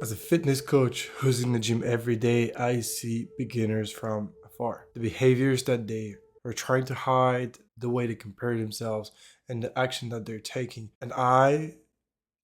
As a fitness coach who's in the gym every day, I see beginners from afar. The behaviors that they are trying to hide, the way they compare themselves, and the action that they're taking. And I,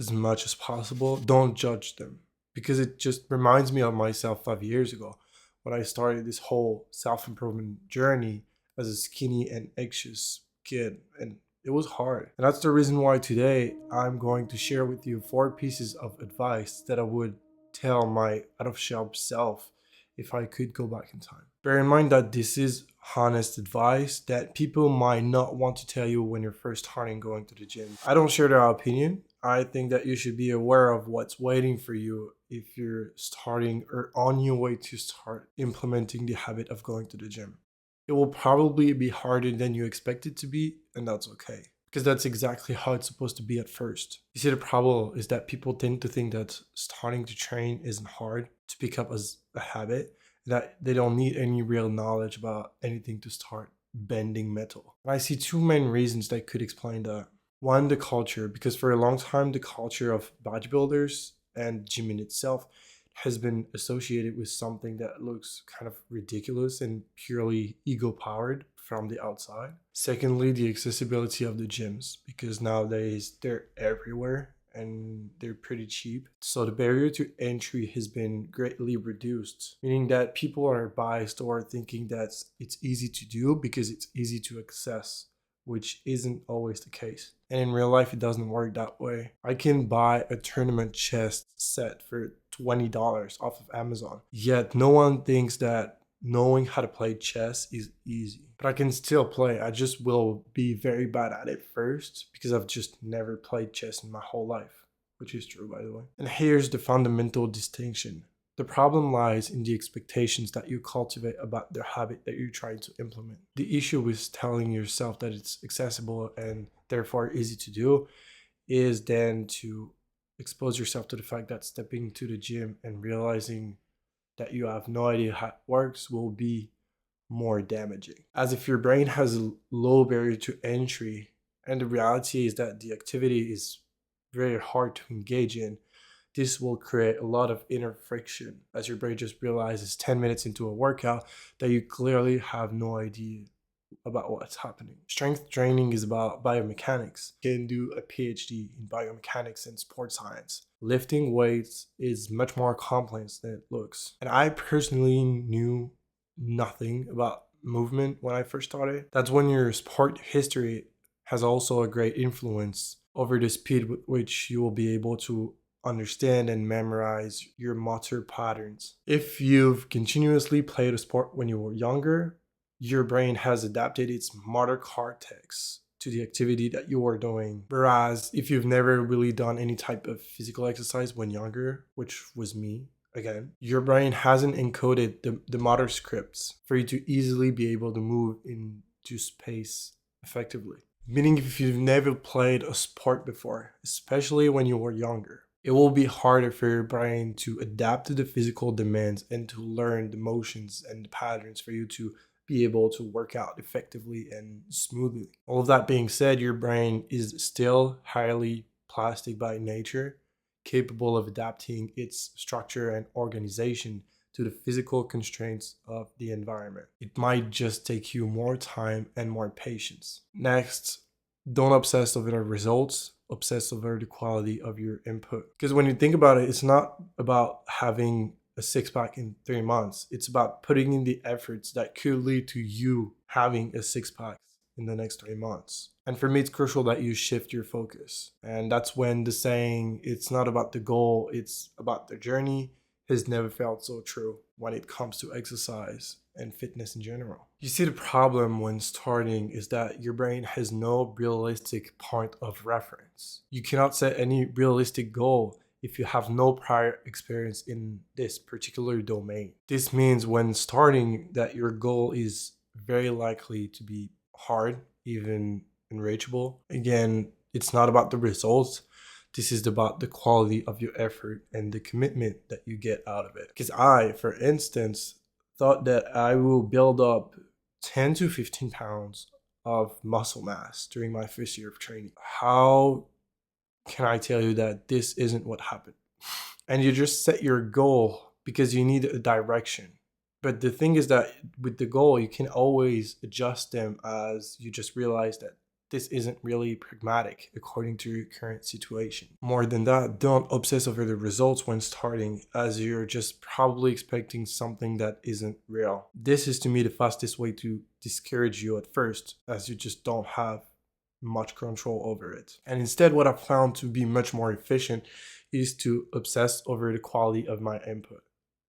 as much as possible, don't judge them because it just reminds me of myself 5 years ago when I started this whole self improvement journey as a skinny and anxious kid. And it was hard. And that's the reason why today I'm going to share with you 4 pieces of advice that I would tell my out of shape self if I could go back in time. Bear in mind that this is honest advice that people might not want to tell you when you're first starting going to the gym. I don't share their opinion. I think that you should be aware of what's waiting for you if you're starting or on your way to start implementing the habit of going to the gym. It will probably be harder than you expect it to be, and that's okay. Because that's exactly how it's supposed to be at first. You see, the problem is that people tend to think that starting to train isn't hard to pick up as a habit, that they don't need any real knowledge about anything to start bending metal. And I see two main reasons that could explain that. One, the culture, because for a long time, the culture of bodybuilders and gym in itself has been associated with something that looks kind of ridiculous and purely ego powered from the outside. Secondly, the accessibility of the gyms, because nowadays they're everywhere and they're pretty cheap. So the barrier to entry has been greatly reduced, meaning that people are biased or thinking that it's easy to do because it's easy to access, which isn't always the case. And in real life, it doesn't work that way. I can buy a tournament chest set for $20 off of Amazon. Yet no one thinks that knowing how to play chess is easy. But I can still play. I just will be very bad at it first because I've just never played chess in my whole life, which is true, by the way. And here's the fundamental distinction. The problem lies in the expectations that you cultivate about the habit that you're trying to implement. The issue is telling yourself that it's accessible and therefore easy to do is then to expose yourself to the fact that stepping to the gym and realizing that you have no idea how it works will be more damaging. As if your brain has a low barrier to entry, and the reality is that the activity is very hard to engage in, this will create a lot of inner friction as your brain just realizes 10 minutes into a workout that you clearly have no idea about what's happening. Strength training is about biomechanics. You can do a PhD in biomechanics and sports science. Lifting weights is much more complex than it looks. And I personally knew nothing about movement when I first started. That's when your sport history has also a great influence over the speed with which you will be able to understand and memorize your motor patterns. If you've continuously played a sport when you were younger, your brain has adapted its motor cortex to the activity that you are doing. Whereas if you've never really done any type of physical exercise when younger, which was me, again, your brain hasn't encoded the motor scripts for you to easily be able to move into space effectively. Meaning, if you've never played a sport before, especially when you were younger, it will be harder for your brain to adapt to the physical demands and to learn the motions and the patterns for you to be able to work out effectively and smoothly. All of that being said, your brain is still highly plastic by nature, capable of adapting its structure and organization to the physical constraints of the environment. It might just take you more time and more patience. Next, don't obsess over the results, obsess over the quality of your input. Because when you think about it, it's not about having a six pack in 3 months. It's about putting in the efforts that could lead to you having a six pack in the next 3 months. And for me, it's crucial that you shift your focus. And that's when the saying, it's not about the goal, it's about the journey, has never felt so true when it comes to exercise and fitness in general. You see, the problem when starting is that your brain has no realistic point of reference. You cannot set any realistic goal if you have no prior experience in this particular domain. This means when starting that your goal is very likely to be hard, even unreachable. Again, it's not about the results. This is about the quality of your effort and the commitment that you get out of it. Because I, for instance, thought that I will build up 10 to 15 pounds of muscle mass during my first year of training. How can I tell you that this isn't what happened? And you just set your goal because you need a direction. But the thing is that with the goal, you can always adjust them as you just realize that this isn't really pragmatic according to your current situation. More than that, don't obsess over the results when starting, as you're just probably expecting something that isn't real. This is to me the fastest way to discourage you at first, as you just don't have much control over it. And instead, what I've found to be much more efficient is to obsess over the quality of my input,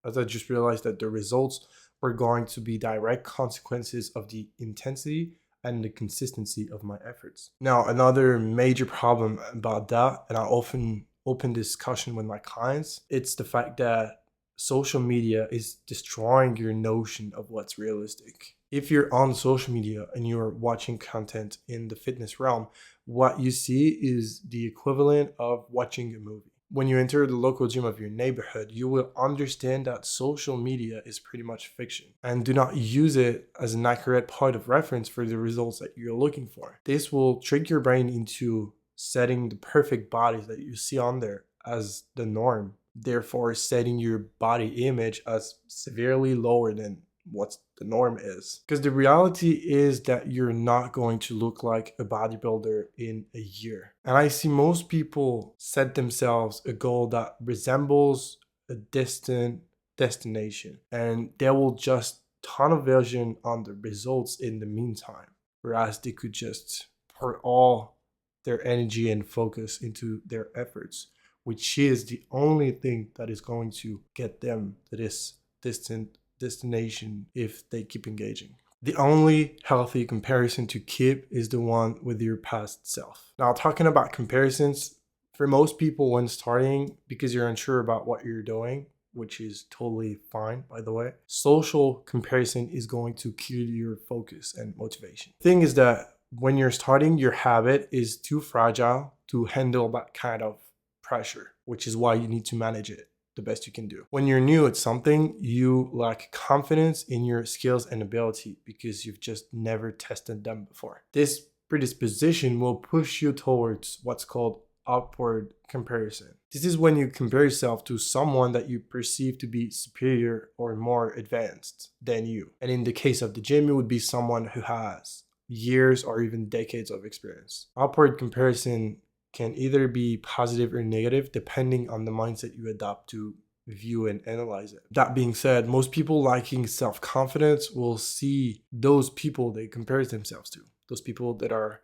as I just realized that the results were going to be direct consequences of the intensity and the consistency of my efforts. Now, another major problem about that, and I often open discussion with my clients, it's the fact that social media is destroying your notion of what's realistic. If you're on social media and you're watching content in the fitness realm, what you see is the equivalent of watching a movie. When you enter the local gym of your neighborhood, you will understand that social media is pretty much fiction, and do not use it as an accurate point of reference for the results that you're looking for. This will trick your brain into setting the perfect bodies that you see on there as the norm, therefore setting your body image as severely lower than what the norm is. Because the reality is that you're not going to look like a bodybuilder in a year. And I see most people set themselves a goal that resembles a distant destination, and they will just tunnel vision on the results in the meantime, whereas they could just pour all their energy and focus into their efforts, which is the only thing that is going to get them to this distant destination if they keep engaging. The only healthy comparison to keep is the one with your past self. Now, talking about comparisons, for most people when starting, because you're unsure about what you're doing, which is totally fine, by the way, social comparison is going to kill your focus and motivation. Thing is that when you're starting, your habit is too fragile to handle that kind of pressure, which is why you need to manage it the best you can do. When you're new at something, you lack confidence in your skills and ability because you've just never tested them before. This predisposition will push you towards what's called upward comparison. This is when you compare yourself to someone that you perceive to be superior or more advanced than you. And in the case of the gym, it would be someone who has years or even decades of experience. Upward comparison can either be positive or negative depending on the mindset you adopt to view and analyze it. That being said, most people lacking self-confidence will see those people they compare themselves to, those people that are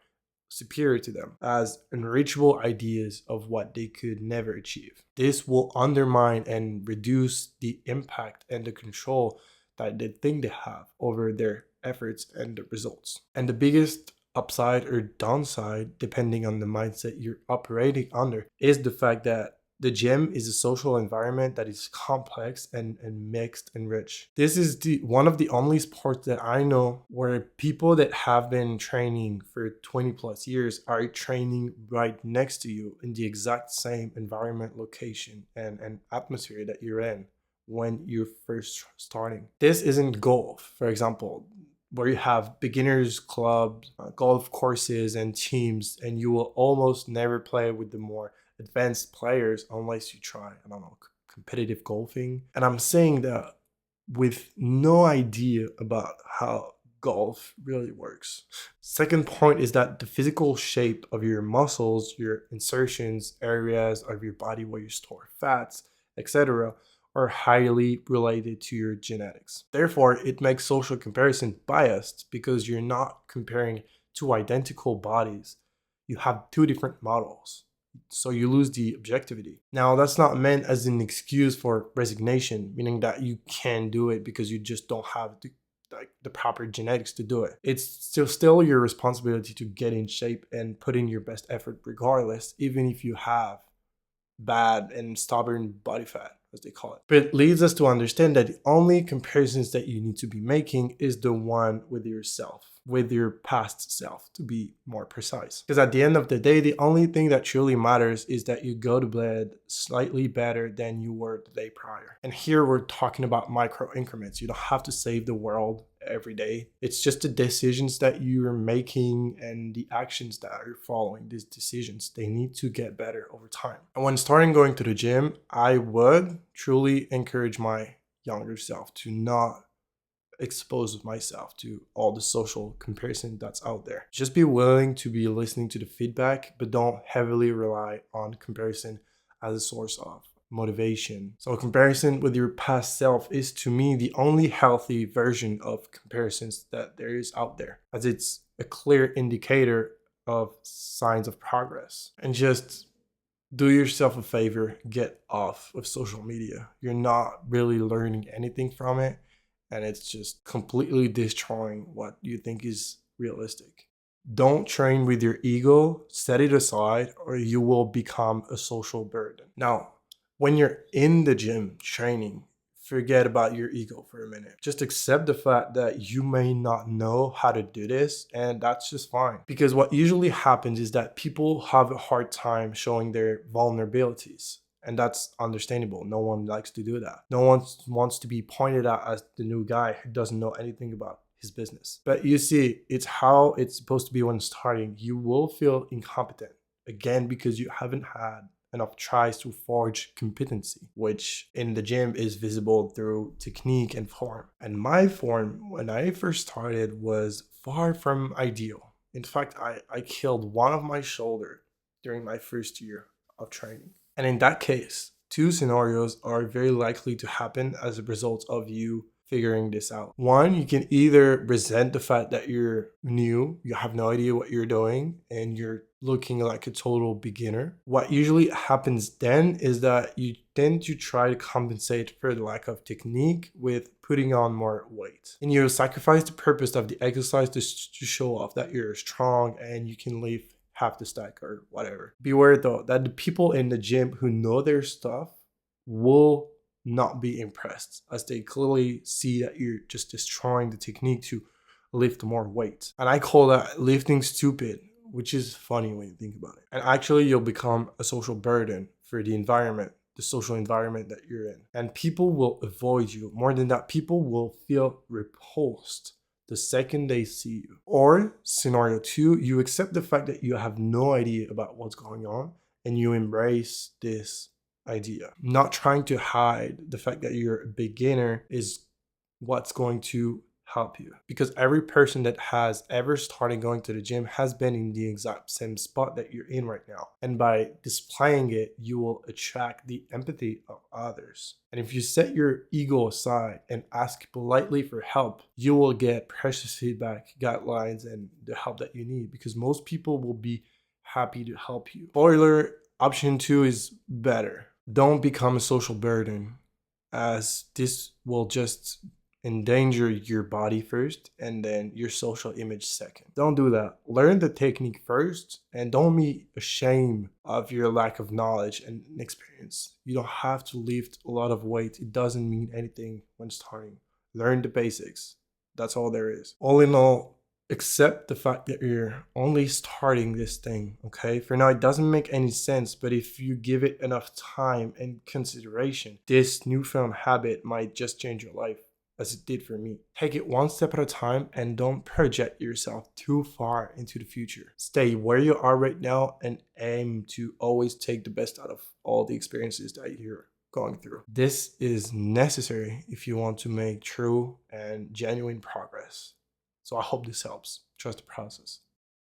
superior to them, as unreachable ideas of what they could never achieve. This will undermine and reduce the impact and the control that they think they have over their efforts and the results. And the biggest upside or downside, depending on the mindset you're operating under, is the fact that the gym is a social environment that is complex and mixed and rich. This is one of the only sports that I know where people that have been training for 20 plus years are training right next to you in the exact same environment, location, and atmosphere that you're in when you're first starting. This isn't golf, for example, where you have beginners clubs, golf courses and teams, and you will almost never play with the more advanced players unless you try, I don't know, competitive golfing. And I'm saying that with no idea about how golf really works. Second point is that the physical shape of your muscles, your insertions, areas of your body where you store fats, etc., are highly related to your genetics. Therefore, it makes social comparison biased because you're not comparing two identical bodies. You have two different models. So you lose the objectivity. Now, that's not meant as an excuse for resignation, meaning that you can't do it because you just don't have the proper genetics to do it. It's still your responsibility to get in shape and put in your best effort regardless, even if you have bad and stubborn body fat, as they call it. But it leads us to understand that the only comparisons that you need to be making is the one with yourself, with your past self, to be more precise. Because at the end of the day, the only thing that truly matters is that you go to bed slightly better than you were the day prior. And here we're talking about micro increments. You don't have to save the world every day. It's just the decisions that you're making and the actions that are following these decisions. They need to get better over time. And when starting going to the gym, I would truly encourage my younger self to not expose myself to all the social comparison that's out there. Just be willing to be listening to the feedback, but don't heavily rely on comparison as a source of motivation. So comparison with your past self is, to me, the only healthy version of comparisons that there is out there, as it's a clear indicator of signs of progress. And just do yourself a favor, get off of social media. You're not really learning anything from it, and it's just completely destroying what you think is realistic. Don't train with your ego, set it aside, or you will become a social burden. Now, when you're in the gym training, forget about your ego for a minute. Just accept the fact that you may not know how to do this, and that's just fine. Because what usually happens is that people have a hard time showing their vulnerabilities. And that's understandable. No one likes to do that. No one wants to be pointed out as the new guy who doesn't know anything about his business. But you see, it's how it's supposed to be when starting. You will feel incompetent, again, because you haven't had enough tries to forge competency, which in the gym is visible through technique and form. And my form, when I first started, was far from ideal. In fact, I killed one of my shoulder during my first year of training. And in that case, two scenarios are very likely to happen as a result of you figuring this out. One, you can either resent the fact that you're new, you have no idea what you're doing, and you're looking like a total beginner. What usually happens then is that you tend to try to compensate for the lack of technique with putting on more weight. And you sacrifice the purpose of the exercise to show off that you're strong and you can lift half the stack or whatever. Beware though that the people in the gym who know their stuff will not be impressed, as they clearly see that you're just destroying the technique to lift more weight. And I call that lifting stupid, which is funny when you think about it. And actually you'll become a social burden for the environment, the social environment that you're in. And people will avoid you. More than that, people will feel repulsed the second they see you. Or scenario two, you accept the fact that you have no idea about what's going on and you embrace this idea. Not trying to hide the fact that you're a beginner is what's going to help you, because every person that has ever started going to the gym has been in the exact same spot that you're in right now. And by displaying it, you will attract the empathy of others. And if you set your ego aside and ask politely for help, you will get precious feedback, guidelines, and the help that you need, because most people will be happy to help you. Spoiler, option two is better. Don't become a social burden, as this will just endanger your body first and then your social image second. Don't do that. Learn the technique first and don't be ashamed of your lack of knowledge and experience. You don't have to lift a lot of weight. It doesn't mean anything when starting. Learn the basics. That's all there is. All in all, accept the fact that you're only starting this thing, okay? For now, it doesn't make any sense, but if you give it enough time and consideration, this newfound habit might just change your life, as it did for me. Take it one step at a time and don't project yourself too far into the future. Stay where you are right now and aim to always take the best out of all the experiences that you're going through. This is necessary if you want to make true and genuine progress. So I hope this helps. Trust the process.